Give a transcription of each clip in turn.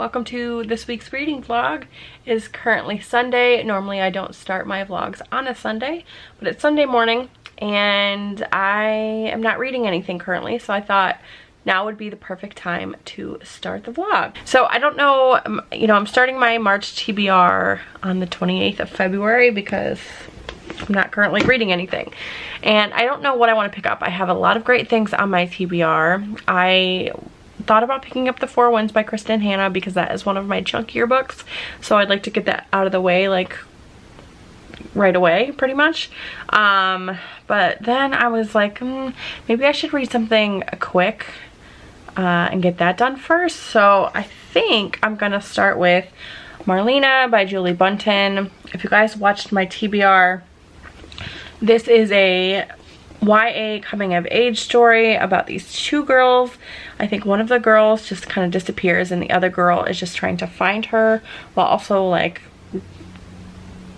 welcome to this week's reading vlog. It is currently Sunday. Normally I don't start my vlogs on a Sunday, but it's Sunday morning and I am not reading anything currently, so I thought now would be the perfect time to start the vlog. So I don't know, I'm starting my March TBR on the 28th of February because I'm not currently reading anything. And I don't know what I want to pick up. I have a lot of great things on my TBR. I thought about picking up The Four Winds by Kristen Hanna because that is one of my chunkier books. So I'd like to get that out of the way, like right away, pretty much. But then I was like, maybe I should read something quick and get that done first. So I think I'm gonna start with Marlena by Julie Buntin. If you guys watched my TBR, this is a YA coming of age story about these two girls. I think one of the girls just kind of disappears and the other girl is just trying to find her while also, like,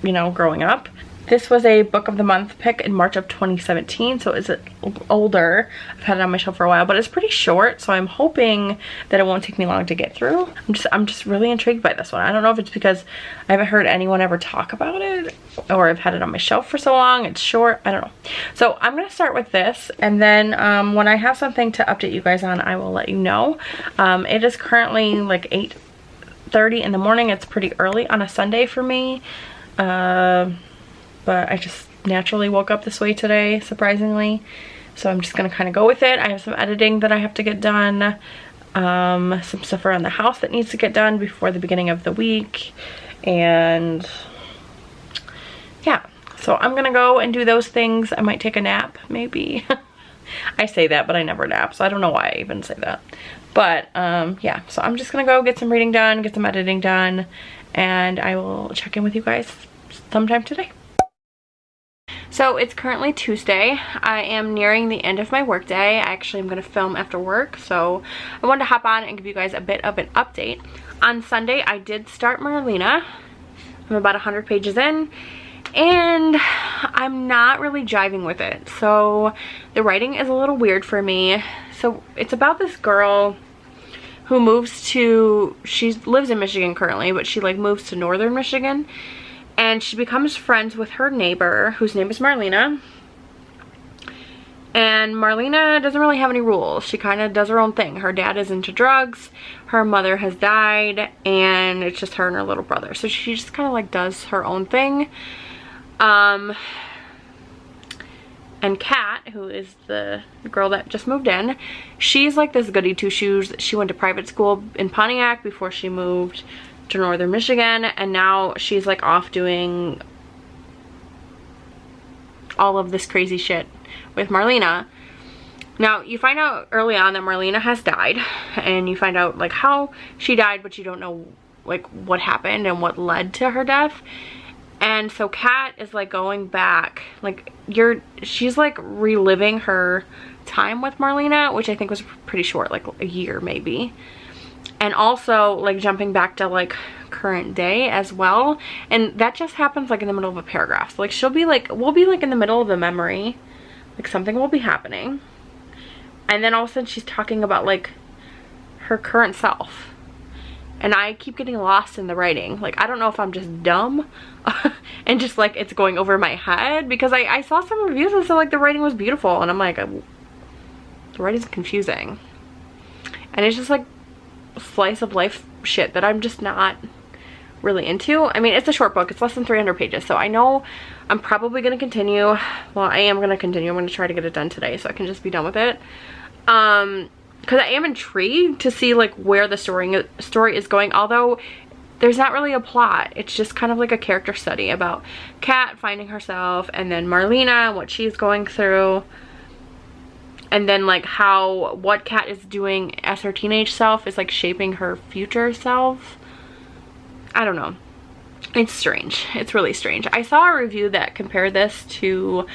growing up. This was a book of the month pick in March of 2017, so it's older. I've had it on my shelf for a while, but it's pretty short, so I'm hoping that it won't take me long to get through. I'm just really intrigued by this one. I don't know if it's because I haven't heard anyone ever talk about it, or I've had it on my shelf for so long. It's short, I don't know. So I'm gonna start with this, and then when I have something to update you guys on, I will let you know. It is currently like 8:30 in the morning. It's pretty early on a Sunday for me. But I just naturally woke up this way today, surprisingly. So I'm just gonna kind of go with it. I have some editing that I have to get done. Some stuff around the house that needs to get done before the beginning of the week. And yeah, so I'm gonna go and do those things. I might take a nap, maybe. I say that, but I never nap, so I don't know why I even say that. But yeah, so I'm just gonna go get some reading done, get some editing done, and I will check in with you guys sometime today. So it's currently Tuesday. I am nearing the end of my workday. I actually am going to film after work, so I wanted to hop on and give you guys a bit of an update. On Sunday, I did start Marlena. I'm about 100 pages in, and I'm not really jiving with it. So the writing is a little weird for me. So it's about this girl who moves to, she lives in Michigan currently, but she like moves to northern Michigan. And she becomes friends with her neighbor, whose name is Marlena. And Marlena doesn't really have any rules. She kind of does her own thing. Her dad is into drugs. Her mother has died. And it's just her and her little brother. So she just kind of like does her own thing. And Kat, who is the girl that just moved in, she's like this goody two-shoes. She went to private school in Pontiac before she moved to northern Michigan, and now she's like off doing all of this crazy shit with Marlena. Now you find out early on that Marlena has died, and you find out like how she died, but you don't know like what happened and what led to her death. And so Kat is like going back, like she's like reliving her time with Marlena, which I think was pretty short, like a year maybe. And also like jumping back to like current day as well. And that just happens like in the middle of a paragraph. So like she'll be like, we'll be like in the middle of the memory, like something will be happening. And then all of a sudden she's talking about like her current self. And I keep getting lost in the writing. Like I don't know if I'm just dumb and just like it's going over my head, because I saw some reviews that said like the writing was beautiful. And I'm like, the writing's confusing. And it's just like slice of life shit that I'm just not really into. I mean, it's a short book. It's less than 300 pages. So I know I'm probably going to continue. Well, I am going to continue. I'm going to try to get it done today so I can just be done with it. Because I am intrigued to see like where the story is going. Although there's not really a plot. It's just kind of like a character study about Kat finding herself, and then Marlena, what she's going through. And then like how what Kat is doing as her teenage self is like shaping her future self. I don't know. It's strange. It's really strange. I saw a review that compared this to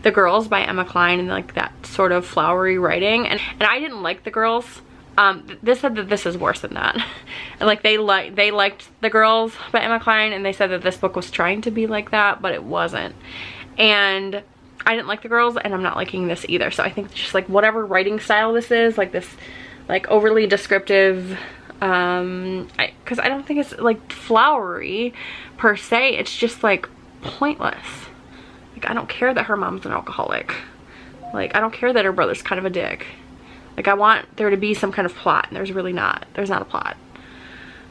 The Girls by Emma Cline, and like that sort of flowery writing. And I didn't like The Girls. This said that this is worse than that. And like they liked The Girls by Emma Cline, and they said that this book was trying to be like that, but it wasn't. And I didn't like The Girls, and I'm not liking this either. So I think just like whatever writing style this is, like this like overly descriptive Because I don't think it's like flowery per se. It's just like pointless. Like, I don't care that her mom's an alcoholic. Like, I don't care that her brother's kind of a dick. Like, I want there to be some kind of plot, and there's really not. There's not a plot.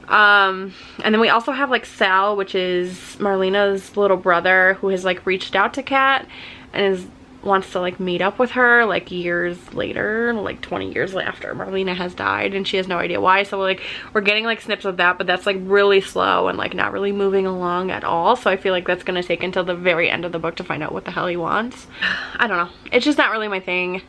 And then we also have like Sal, which is Marlena's little brother, who has like reached out to Kat and wants to like meet up with her like years later, like 20 years after Marlena has died, and she has no idea why. So like we're getting like snips of that, but that's like really slow and like not really moving along at all. So I feel like that's gonna take until the very end of the book to find out what the hell he wants. I don't know, it's just not really my thing,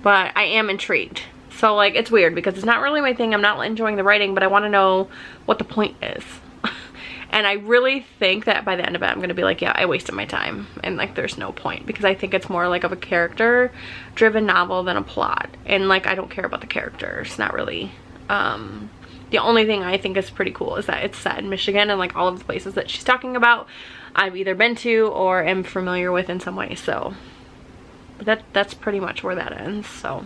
but I am intrigued. So like it's weird because it's not really my thing. I'm not enjoying the writing, but I want to know what the point is. And I really think that by the end of it, I'm going to be like, yeah, I wasted my time. And like, there's no point, because I think it's more like of a character driven novel than a plot. And like, I don't care about the characters, not really. The only thing I think is pretty cool is that it's set in Michigan, and like all of the places that she's talking about, I've either been to or am familiar with in some way. So that's pretty much where that ends. So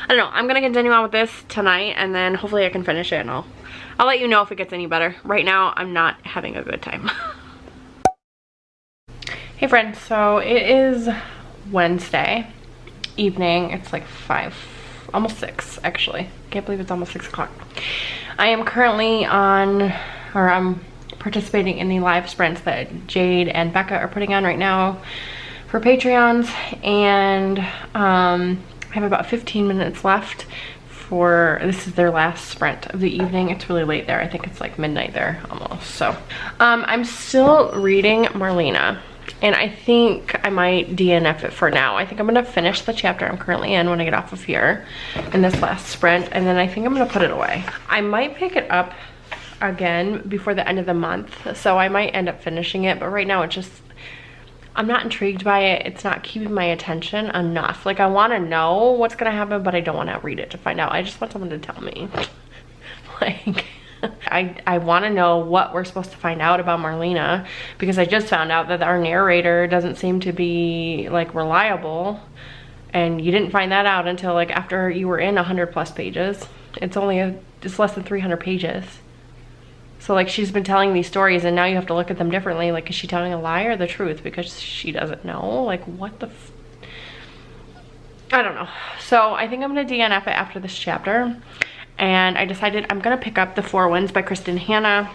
I don't know, I'm gonna continue on with this tonight, and then hopefully I can finish it, and I'll let you know if it gets any better. Right now I'm not having a good time. Hey friends, so it is Wednesday evening. It's like 5, almost 6 actually. Can't believe it's almost 6 o'clock. I am currently I'm participating in the live sprints that Jade and Becca are putting on right now for Patreons, and I have about 15 minutes left for, this is their last sprint of the evening. It's really late there. I think it's like midnight there almost. So I'm still reading Marlena, and I think I might DNF it for now. I think I'm gonna finish the chapter I'm currently in when I get off of here in this last sprint, and then I think I'm gonna put it away. I might pick it up again before the end of the month, so I might end up finishing it, but right now it's just, I'm not intrigued by it. It's not keeping my attention enough. Like, I want to know what's gonna happen, but I don't want to read it to find out. I just want someone to tell me. Like, I want to know what we're supposed to find out about Marlena, because I just found out that our narrator doesn't seem to be like reliable, and you didn't find that out until like after you were in 100+ pages. It's less than 300 pages. So like, she's been telling these stories, and now you have to look at them differently. Like, is she telling a lie or the truth? Because she doesn't know. Like, what the I don't know. So I think I'm gonna DNF it after this chapter, and I decided I'm gonna pick up The Four Winds by Kristen Hanna.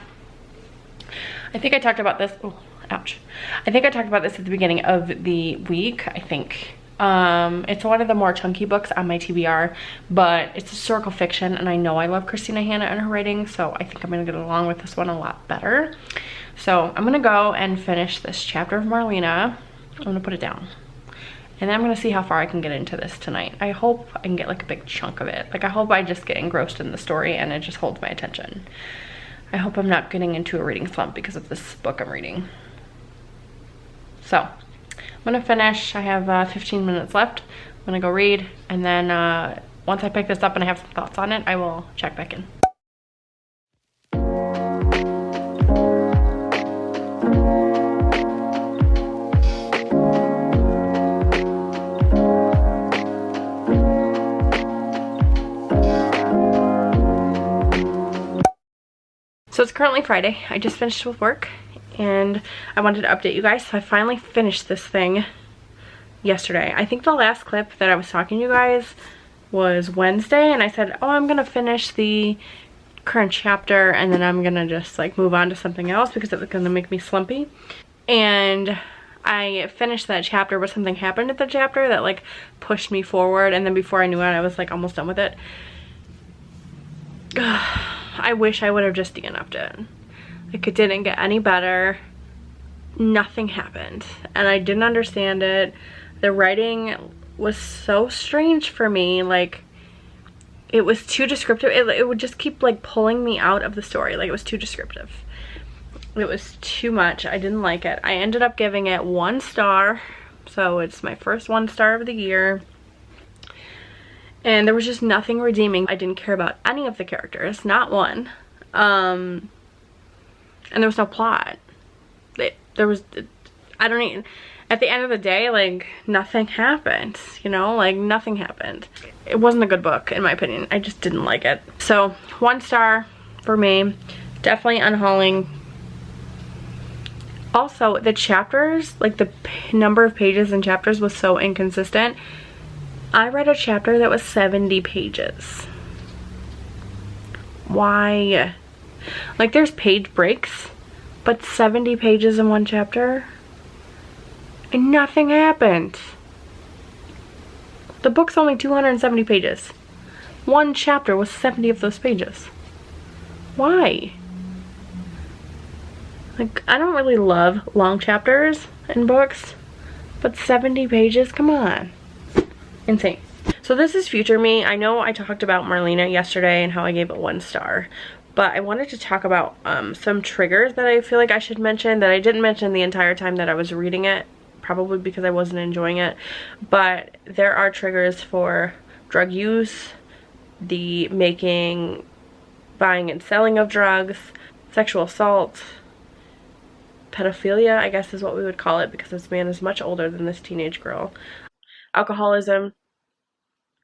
I think I talked about this, oh ouch, I think I talked about this at the beginning of the week. I think it's one of the more chunky books on my TBR, but it's historical fiction, and I know I love Christina Hanna and her writing, so I think I'm gonna get along with this one a lot better. So I'm gonna go and finish this chapter of Marlena. I'm gonna put it down, and then I'm gonna see how far I can get into this tonight. I hope I can get like a big chunk of it. Like, I hope I just get engrossed in the story and it just holds my attention. I hope I'm not getting into a reading slump because of this book I'm reading. So I'm gonna finish. I have 15 minutes left. I'm gonna go read, and then once I pick this up and I have some thoughts on it, I will check back in. So it's currently Friday. I just finished with work, and I wanted to update you guys. So I finally finished this thing yesterday. I think the last clip that I was talking to you guys was Wednesday, and I said, oh, I'm gonna finish the current chapter, and then I'm gonna just like move on to something else because it was gonna make me slumpy. And I finished that chapter, but something happened at the chapter that like pushed me forward, and then before I knew it, I was like almost done with it. I wish I would have just DNF'd it. Like, it didn't get any better. Nothing happened, and I didn't understand it. The writing was so strange for me. Like, it was too descriptive. It would just keep like pulling me out of the story. Like, it was too descriptive. It was too much. I didn't like it. I ended up giving it 1 star. So it's my first 1 star of the year. And there was just nothing redeeming. I didn't care about any of the characters, not one. And there was no plot. I don't even, at the end of the day, like, nothing happened, you know, like, nothing happened. It wasn't a good book, in my opinion. I just didn't like it. So, 1 star for me. Definitely unhauling. Also, the chapters, like, the number of pages in chapters was so inconsistent. I read a chapter that was 70 pages. Why? Like, there's page breaks, but 70 pages in one chapter? And nothing happened. The book's only 270 pages. One chapter was 70 of those pages. Why? Like, I don't really love long chapters in books, but 70 pages? Come on. Insane. So this is future me. I know I talked about Marlena yesterday and how I gave it 1 star. But I wanted to talk about some triggers that I feel like I should mention that I didn't mention the entire time that I was reading it. Probably because I wasn't enjoying it. But there are triggers for drug use, the making, buying and selling of drugs, sexual assault, pedophilia, I guess is what we would call it, because this man is much older than this teenage girl. Alcoholism.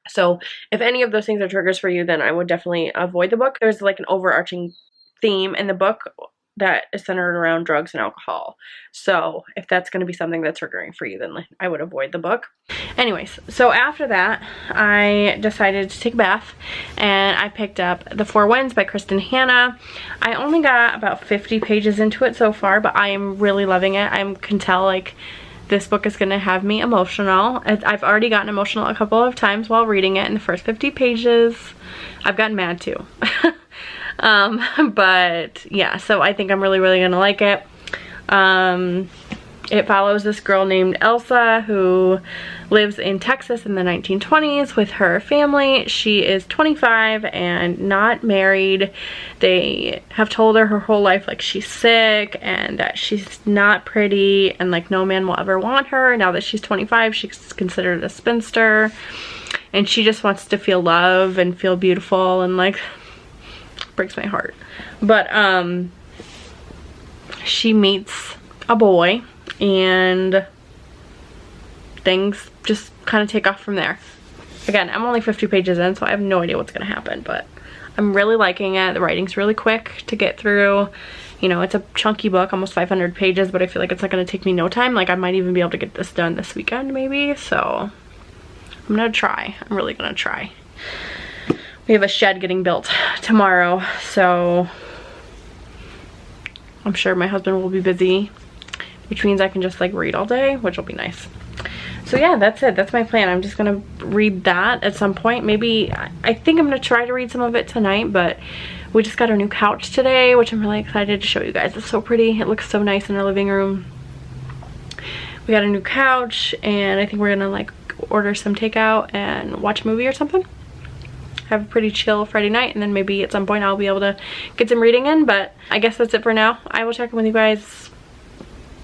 So if any of those things are triggers for you, then I would definitely avoid the book. There's like an overarching theme in the book that is centered around drugs and alcohol. So if that's going to be something that's triggering for you, then I would avoid the book. Anyways, so after that, I decided to take a bath and I picked up The Four Winds by Kristen Hanna. I only got about 50 pages into it so far, but I am really loving it. I can tell, like, this book is going to have me emotional. I've already gotten emotional a couple of times while reading it in the first 50 pages. I've gotten mad too. But yeah, so I think I'm really gonna like it. It follows this girl named Elsa who lives in Texas in the 1920s with her family. She is 25 and not married. They have told her whole life, like, she's sick and that she's not pretty and, like, no man will ever want her. Now that she's 25, she's considered a spinster and she just wants to feel love and feel beautiful, and, like, breaks my heart. But she meets a boy and things just kind of take off from there. Again, I'm only 50 pages in, so I have no idea what's gonna happen, but I'm really liking it. The writing's really quick to get through. You know, it's a chunky book, almost 500 pages, but I feel like it's not gonna take me no time. Like, I might even be able to get this done this weekend maybe, so I'm gonna try. I'm really gonna try. We have a shed getting built tomorrow, so I'm sure my husband will be busy, which means I can just, like, read all day, which will be nice. So yeah, that's it. That's my plan. I'm just gonna read that at some point. Maybe, I think I'm gonna try to read some of it tonight, but we just got our new couch today, which I'm really excited to show you guys. It's so pretty. It looks so nice in our living room. We got a new couch, and I think we're gonna, like, order some takeout and watch a movie or something. Have a pretty chill Friday night, and then maybe at some point I'll be able to get some reading in, but I guess that's it for now. I will check in with you guys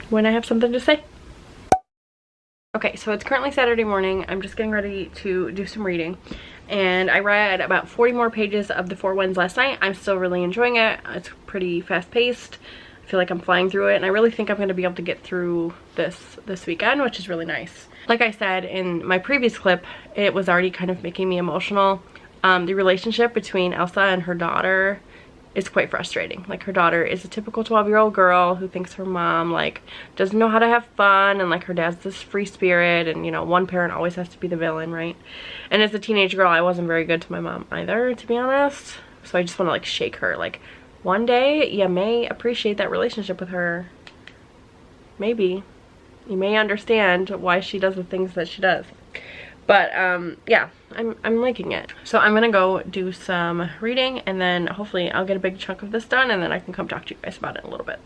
when I have something to say. Okay, so it's currently Saturday morning. I'm just getting ready to do some reading, and I read about 40 more pages of The Four Winds last night. I'm still really enjoying it. It's pretty fast-paced. I feel like I'm flying through it, and I really think I'm going to be able to get through this weekend, which is really nice. Like I said in my previous clip, it was already kind of making me emotional. The relationship between Elsa and her daughter is quite frustrating. Like, her daughter is a typical 12-year-old girl who thinks her mom, like, doesn't know how to have fun, and, like, her dad's this free spirit, and, you know, one parent always has to be the villain, right? And as a teenage girl, I wasn't very good to my mom either, to be honest. So I just want to, like, shake her. Like, one day you may appreciate that relationship with her. Maybe. You may understand why she does the things that she does. But yeah, I'm liking it. So I'm gonna go do some reading, and then hopefully I'll get a big chunk of this done, and then I can come talk to you guys about it in a little bit.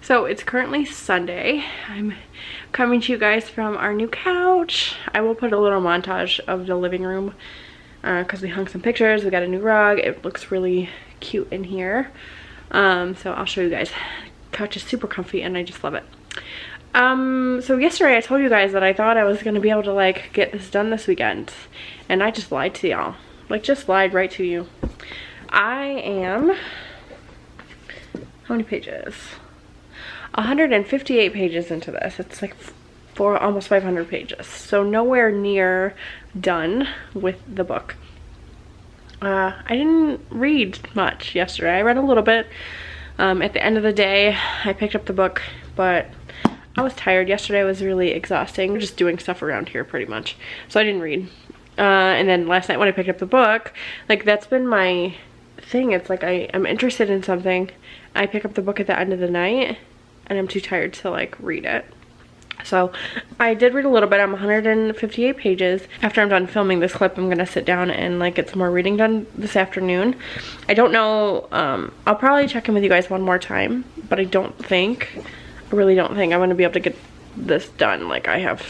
So it's currently Sunday. I'm coming to you guys from our new couch. I will put a little montage of the living room because we hung some pictures. We got a new rug. It looks really cute in here. So I'll show you guys. The couch is super comfy and I just love it. So yesterday I told you guys that I thought I was gonna be able to, like, get this done this weekend, and I just lied to y'all. Like, just lied right to you. I am, how many pages? 158 pages into this. It's like almost 500 pages. So nowhere near done with the book. I didn't read much yesterday. I read a little bit. At the end of the day, I picked up the book, but I was tired. Yesterday was really exhausting. Just doing stuff around here pretty much. So I didn't read. And then last night when I picked up the book, like that's been my thing. It's like I'm interested in something. I pick up the book at the end of the night and I'm too tired to like read it. So I did read a little bit. I'm 158 pages. After I'm done filming this clip, I'm gonna sit down and like get some more reading done this afternoon. I don't know, I'll probably check in with you guys one more time, but I really don't think I'm gonna be able to get this done. Like I have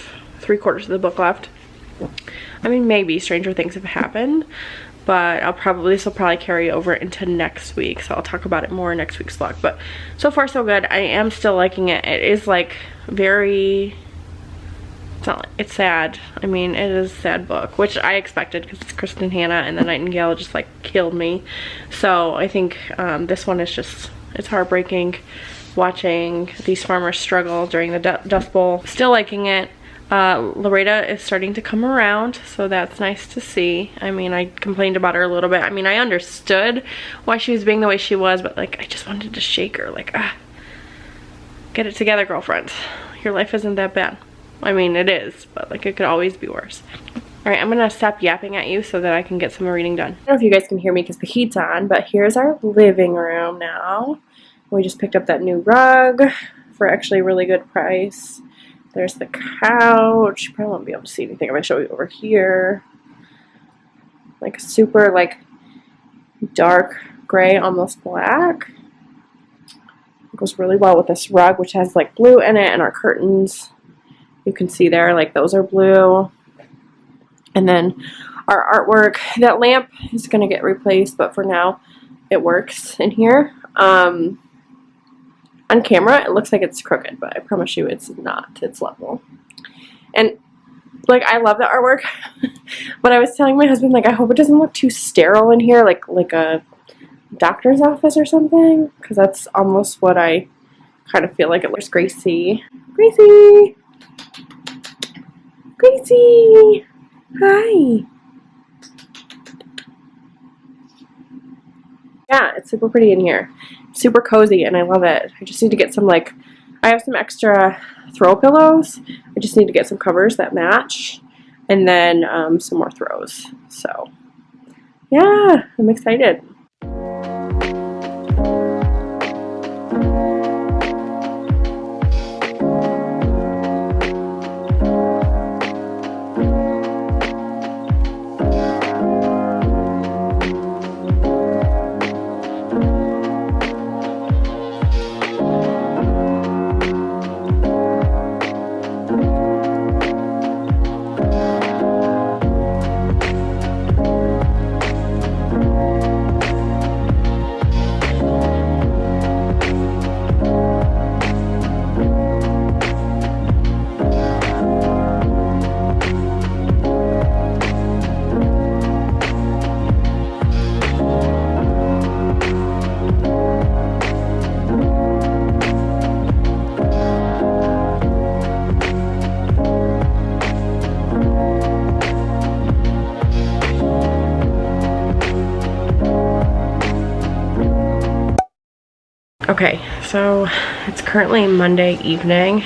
3/4 of the book left. I mean, maybe stranger things have happened, but this will probably carry over into next week, so I'll talk about it more in next week's vlog. But so far so good. I am still liking it. It is like very, it's sad. I mean, it is a sad book, which I expected because it's Kristen Hanna, and The Nightingale just like killed me. So I think this one is just, it's heartbreaking watching these farmers struggle during the Dust Bowl. Still liking it. Loretta is starting to come around, so that's nice to see. I mean, I complained about her a little bit. I mean, I understood why she was being the way she was, but like I just wanted to shake her, like, get it together, girlfriend. Your life isn't that bad. I mean, it is, but like it could always be worse. All right, I'm gonna stop yapping at you so that I can get some more reading done. I don't know if you guys can hear me because the heat's on, but here's our living room now. We just picked up that new rug for actually a really good price. There's the couch. You probably won't be able to see anything. I'm going to show you over here. Like super like dark gray, almost black. It goes really well with this rug, which has like blue in it, and our curtains. You can see there, like those are blue. And then our artwork. That lamp is going to get replaced, but for now it works in here. On camera, it looks like it's crooked, but I promise you it's not. It's level. And, like, I love the artwork. But I was telling my husband, like, I hope it doesn't look too sterile in here, like a doctor's office or something. Because that's almost what I kind of feel like it looks. Gracie. Gracie! Gracie! Hi! Yeah, it's super pretty in here. Super cozy, and I love it. I just need to get some, like, I have some extra throw pillows. I just need to get some covers that match, and then some more throws. So, yeah, I'm excited. Okay, so it's currently Monday evening,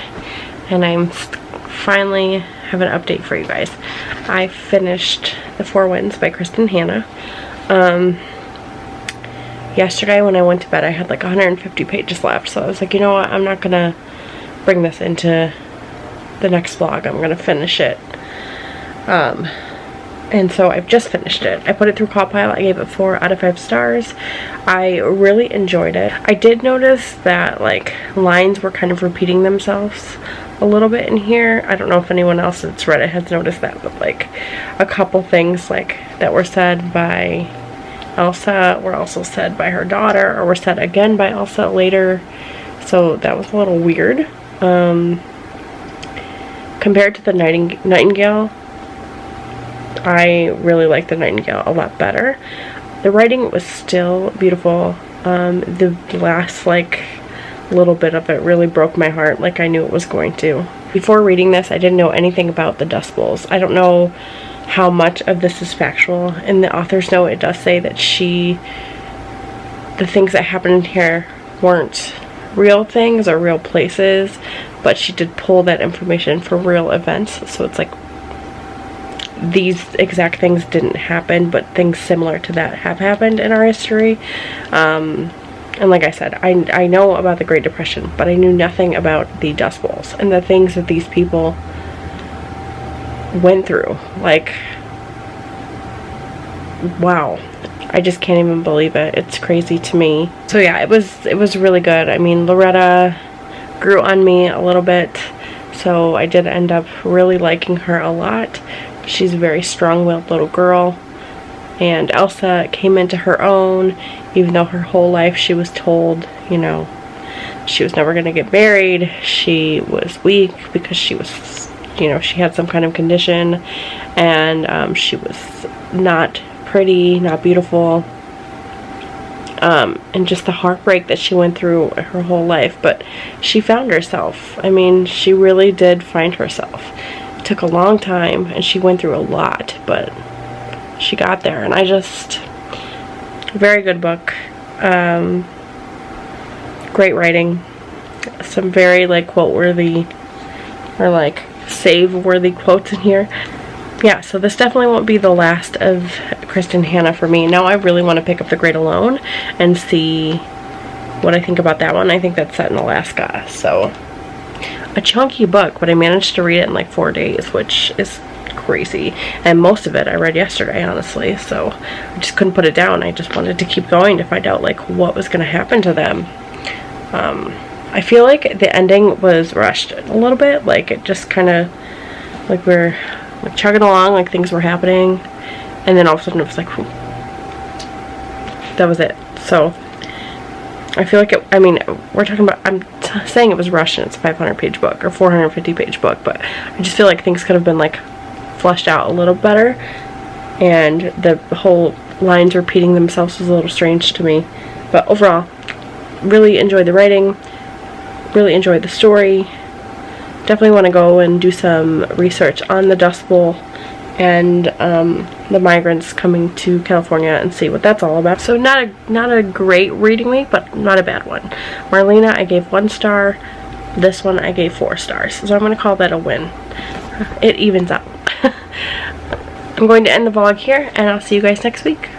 and I'm finally have an update for you guys. I finished The Four Winds by Kristen Hanna. Yesterday when I went to bed, I had like 150 pages left, so I was like, you know what, I'm not gonna bring this into the next vlog. I'm gonna finish it. And so I've just finished it. I put it through Callpile. I gave it 4 out of 5 stars. I really enjoyed it. I did notice that like lines were kind of repeating themselves a little bit in here. I don't know if anyone else that's read it has noticed that, but like a couple things like that were said by Elsa were also said by her daughter, or were said again by Elsa later. So that was a little weird. Compared to the Nightingale, I really like the Nightingale a lot better. The writing was still beautiful. The last like little bit of it really broke my heart, like I knew it was going to. Before reading this, I didn't know anything about the Dust Bowls. I don't know how much of this is factual. In the author's note, it does say that the things that happened here weren't real things or real places, but she did pull that information for real events. So it's like these exact things didn't happen, but things similar to that have happened in our history. And like I said, I know about the Great Depression, but I knew nothing about the Dust Bowls and the things that these people went through. Like, wow. I just can't even believe it. It's crazy to me. So yeah, it was really good. I mean, Loretta grew on me a little bit, so I did end up really liking her a lot. She's a very strong-willed little girl. And Elsa came into her own, even though her whole life she was told, you know, she was never going to get married. She was weak because she was, you know, she had some kind of condition, and she was not pretty, not beautiful, and just the heartbreak that she went through her whole life. But she found herself. I mean, she really did find herself. It took a long time, and she went through a lot, but she got there. And very good book. Great writing. Some very, like, quote-worthy or, like, save-worthy quotes in here. Yeah, so this definitely won't be the last of Kristin Hannah for me. Now I really want to pick up The Great Alone and see what I think about that one. I think that's set in Alaska. So, a chunky book, but I managed to read it in like 4 days, which is crazy. And most of it I read yesterday, honestly. So, I just couldn't put it down. I just wanted to keep going to find out like what was going to happen to them. I feel like the ending was rushed a little bit. Like, it just kind of, like, we're like chugging along, like things were happening, and then all of a sudden it was like, whew, that was it. So I feel like I mean, we're talking about, I'm saying it was rushed and it's a 500-page book or 450-page book, but I just feel like things could have been like fleshed out a little better, and the whole lines repeating themselves was a little strange to me. But overall, really enjoyed the writing, really enjoyed the story. Definitely want to go and do some research on the Dust Bowl and the migrants coming to California and see what that's all about. So not a great reading week, but not a bad one. Marlena, I gave 1 star. This one I gave 4 stars. So I'm going to call that a win. It evens out. I'm going to end the vlog here, and I'll see you guys next week.